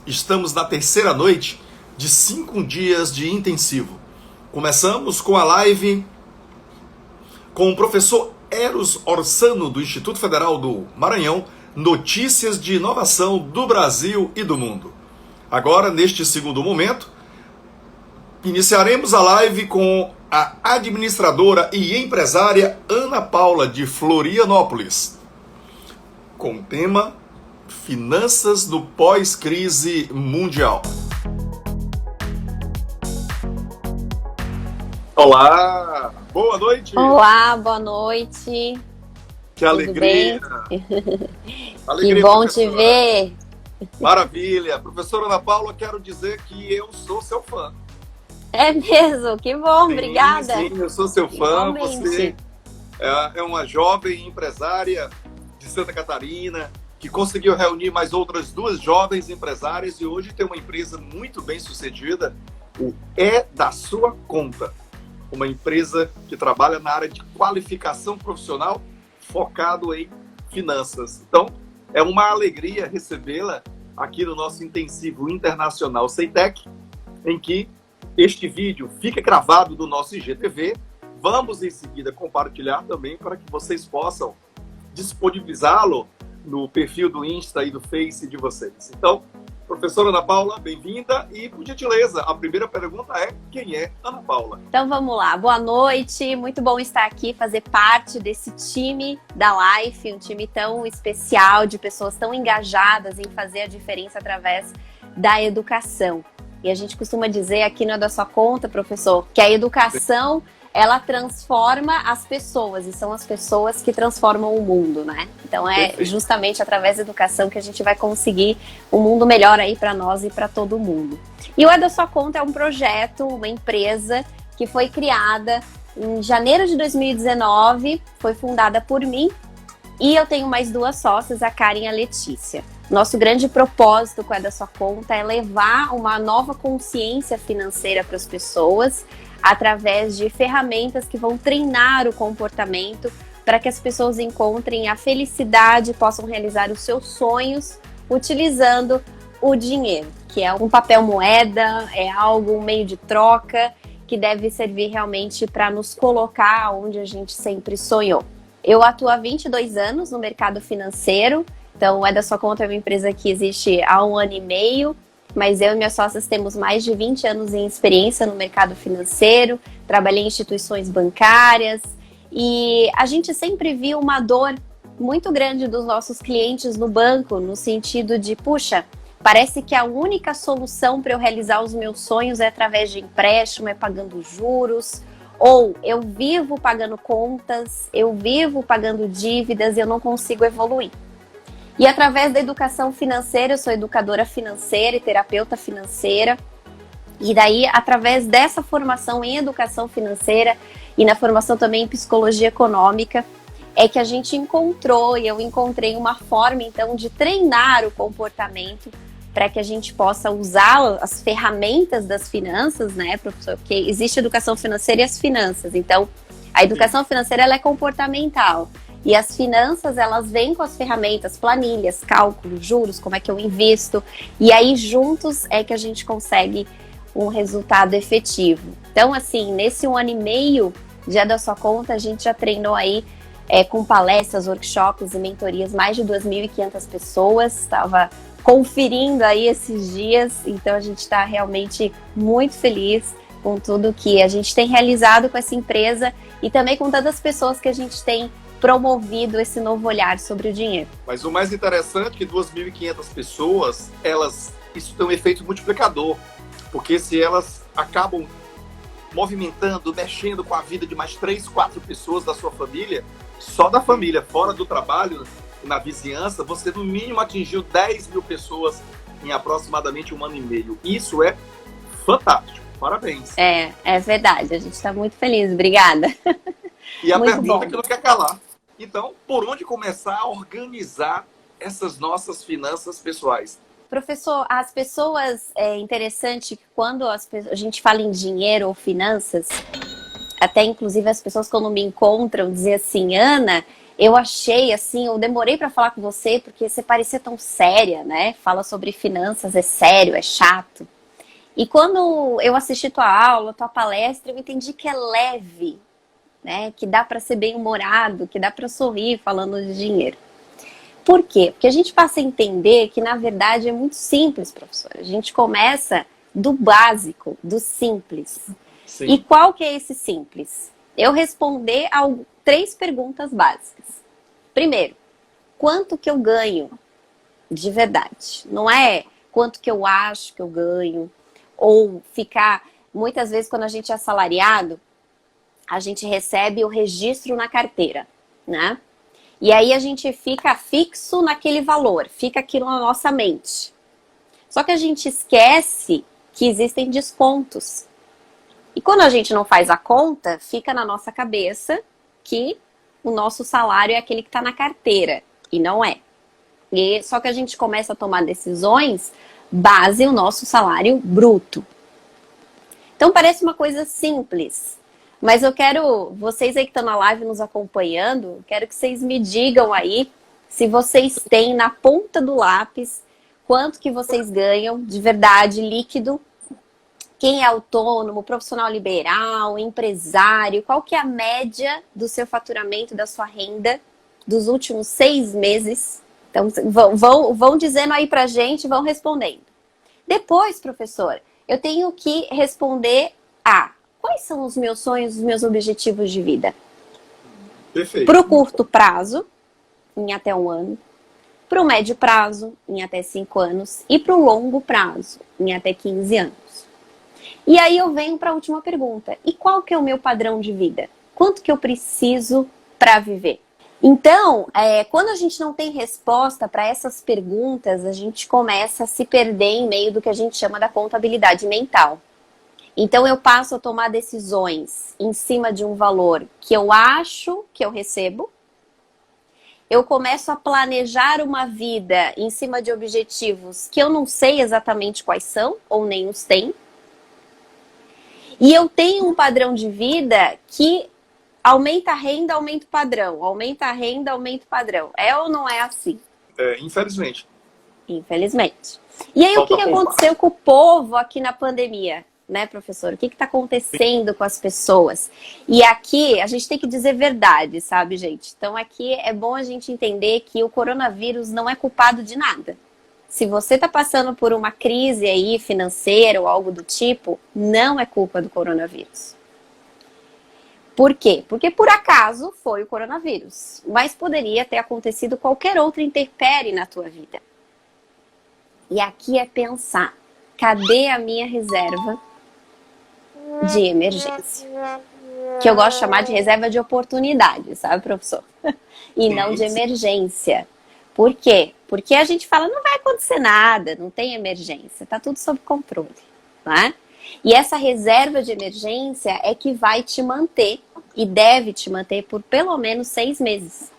Estamos na terceira noite de 5 dias de intensivo. Começamos com a live com o professor Eros Orsano, do Instituto Federal do Maranhão, notícias de inovação do Brasil e do mundo. Agora, neste segundo momento, iniciaremos a live com a administradora e empresária Ana Paula, de Florianópolis, com o tema Finanças no pós-crise mundial. Olá, boa noite. Olá, boa noite. Que alegria. Alegria, que bom professora. Te ver. Maravilha. Professora Ana Paula, quero dizer que eu sou seu fã. É mesmo? Que bom, obrigada. Sim, eu sou seu fã. Igualmente. Você é uma jovem empresária de Santa Catarina que conseguiu reunir mais outras duas jovens empresárias e hoje tem uma empresa muito bem sucedida, o É da Sua Conta. Uma empresa que trabalha na área de qualificação profissional focado em finanças. Então, é uma alegria recebê-la aqui no nosso intensivo internacional Ceitec, em que este vídeo fica gravado do nosso IGTV. Vamos em seguida compartilhar também para que vocês possam disponibilizá-lo no perfil do Insta e do Face de vocês. Então, professora Ana Paula, bem-vinda e, por gentileza, a primeira pergunta é: quem é Ana Paula? Então vamos lá, boa noite, muito bom estar aqui, fazer parte desse time da Life, um time tão especial, de pessoas tão engajadas em fazer a diferença através da educação. E a gente costuma dizer aqui no É da Sua Conta, professor, que a educação, ela transforma as pessoas, e são as pessoas que transformam o mundo, né? Então é justamente através da educação que a gente vai conseguir um mundo melhor aí para nós e para todo mundo. E o É da Sua Conta é um projeto, uma empresa que foi criada em janeiro de 2019, foi fundada por mim, e eu tenho mais duas sócias, a Karen e a Letícia. Nosso grande propósito com o É da Sua Conta é levar uma nova consciência financeira para as pessoas, através de ferramentas que vão treinar o comportamento para que as pessoas encontrem a felicidade, possam realizar os seus sonhos utilizando o dinheiro, que é um papel moeda, é algo, um meio de troca que deve servir realmente para nos colocar onde a gente sempre sonhou. Eu atuo há 22 anos no mercado financeiro, então o É da Sua Conta é uma empresa que existe há 1 ano e meio, mas eu e minhas sócias temos mais de 20 anos em experiência no mercado financeiro, trabalhei em instituições bancárias e a gente sempre viu uma dor muito grande dos nossos clientes no banco, no sentido de, puxa, parece que a única solução para eu realizar os meus sonhos é através de empréstimo, é pagando juros, ou eu vivo pagando contas, eu vivo pagando dívidas e eu não consigo evoluir. E através da educação financeira, eu sou educadora financeira e terapeuta financeira, e daí, através dessa formação em educação financeira e na formação também em psicologia econômica, é que a gente encontrou, e eu encontrei uma forma, então, de treinar o comportamento para que a gente possa usar as ferramentas das finanças, né, professor? Porque existe educação financeira e as finanças. Então, a educação financeira, ela é comportamental. E as finanças, elas vêm com as ferramentas, planilhas, cálculos, juros, como é que eu invisto. E aí, juntos, é que a gente consegue um resultado efetivo. Então, assim, nesse 1 ano e meio de É da Sua Conta, a gente já treinou aí com palestras, workshops e mentorias, mais de 2.500 pessoas. Estava conferindo aí esses dias. Então, a gente está realmente muito feliz com tudo que a gente tem realizado com essa empresa e também com tantas pessoas que a gente tem promovido esse novo olhar sobre o dinheiro. Mas o mais interessante é que 2.500 pessoas, isso tem um efeito multiplicador, porque se elas acabam movimentando, mexendo com a vida de mais 3, 4 pessoas da sua família, só da família, fora do trabalho, na vizinhança, você no mínimo atingiu 10 mil pessoas em aproximadamente 1 ano e meio. Isso é fantástico. Parabéns. É verdade. A gente está muito feliz. Obrigada. E a pergunta que não quer calar. Então, por onde começar a organizar essas nossas finanças pessoais? Professor, as pessoas, é interessante que quando a gente fala em dinheiro ou finanças, até inclusive as pessoas quando me encontram dizem assim, Ana, eu achei, assim, eu demorei para falar com você porque você parecia tão séria, né? Fala sobre finanças, é sério, é chato. E quando eu assisti tua aula, tua palestra, eu entendi que é leve, né? Que dá para ser bem-humorado, que dá para sorrir falando de dinheiro. Por quê? Porque a gente passa a entender que, na verdade, é muito simples, professor. A gente começa do básico, do simples. Sim. E qual que é esse simples? Eu responder a 3 perguntas básicas. Primeiro, quanto que eu ganho de verdade? Não é quanto que eu acho que eu ganho, ou ficar... Muitas vezes, quando a gente é assalariado, a gente recebe o registro na carteira, né? E aí a gente fica fixo naquele valor, fica aquilo na nossa mente. Só que a gente esquece que existem descontos. E quando a gente não faz a conta, fica na nossa cabeça que o nosso salário é aquele que está na carteira. E não é. Só que a gente começa a tomar decisões base o nosso salário bruto. Então parece uma coisa simples. Mas eu quero, vocês aí que estão na live nos acompanhando, quero que vocês me digam aí se vocês têm na ponta do lápis quanto que vocês ganham de verdade, líquido. Quem é autônomo, profissional liberal, empresário, qual que é a média do seu faturamento, da sua renda dos últimos 6 meses? Então vão dizendo aí pra gente, vão respondendo. Depois, professor, eu tenho que responder a... Quais são os meus sonhos, os meus objetivos de vida? Perfeito. Para o curto prazo, em até 1 ano. Para o médio prazo, em até 5 anos. E para o longo prazo, em até 15 anos. E aí eu venho para a última pergunta. E qual que é o meu padrão de vida? Quanto que eu preciso para viver? Então, quando a gente não tem resposta para essas perguntas, a gente começa a se perder em meio do que a gente chama da contabilidade mental. Então, eu passo a tomar decisões em cima de um valor que eu acho que eu recebo. Eu começo a planejar uma vida em cima de objetivos que eu não sei exatamente quais são, ou nem os tenho. E eu tenho um padrão de vida que aumenta a renda, aumenta o padrão. Aumenta a renda, aumenta o padrão. É ou não é assim? Infelizmente. Infelizmente. E aí, o que aconteceu com o povo aqui na pandemia? Né, professor? O que está acontecendo com as pessoas? E aqui a gente tem que dizer verdade, sabe, gente? Então aqui é bom a gente entender que o coronavírus não é culpado de nada. Se você está passando por uma crise aí financeira ou algo do tipo, não é culpa do coronavírus. Por quê? Porque por acaso foi o coronavírus, mas poderia ter acontecido qualquer outra intempérie na tua vida. E aqui é pensar, cadê a minha reserva de emergência? Que eu gosto de chamar de reserva de oportunidade, sabe, professor? E não de emergência. Por quê? Porque a gente fala, não vai acontecer nada, não tem emergência, tá tudo sob controle, né? E essa reserva de emergência é que vai te manter e deve te manter por pelo menos 6 meses.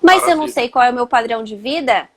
Mas se eu não sei qual é o meu padrão de vida,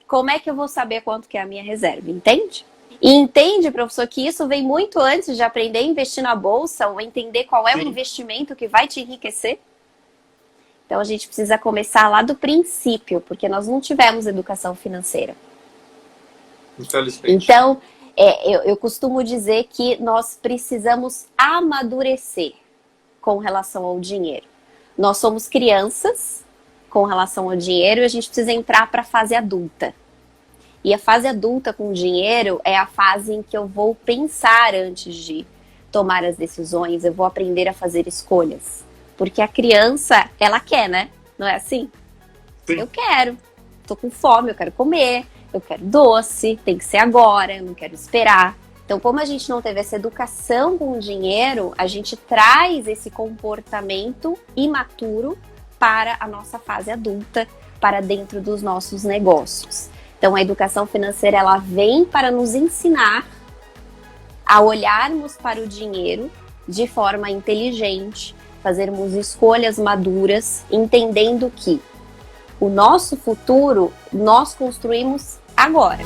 como é que eu vou saber quanto que é a minha reserva, entende? E entende, professor, que isso vem muito antes de aprender a investir na bolsa ou entender qual é o investimento que vai te enriquecer? Então a gente precisa começar lá do princípio, porque nós não tivemos educação financeira. Infelizmente. Então, eu costumo dizer que nós precisamos amadurecer com relação ao dinheiro. Nós somos crianças com relação ao dinheiro e a gente precisa entrar para a fase adulta. E a fase adulta com dinheiro é a fase em que eu vou pensar antes de tomar as decisões, eu vou aprender a fazer escolhas. Porque a criança, ela quer, né? Não é assim? Sim. Eu quero, tô com fome, eu quero comer, eu quero doce, tem que ser agora, eu não quero esperar. Então, como a gente não teve essa educação com o dinheiro, a gente traz esse comportamento imaturo para a nossa fase adulta, para dentro dos nossos negócios. Então, a educação financeira, ela vem para nos ensinar a olharmos para o dinheiro de forma inteligente, fazermos escolhas maduras, entendendo que o nosso futuro nós construímos agora.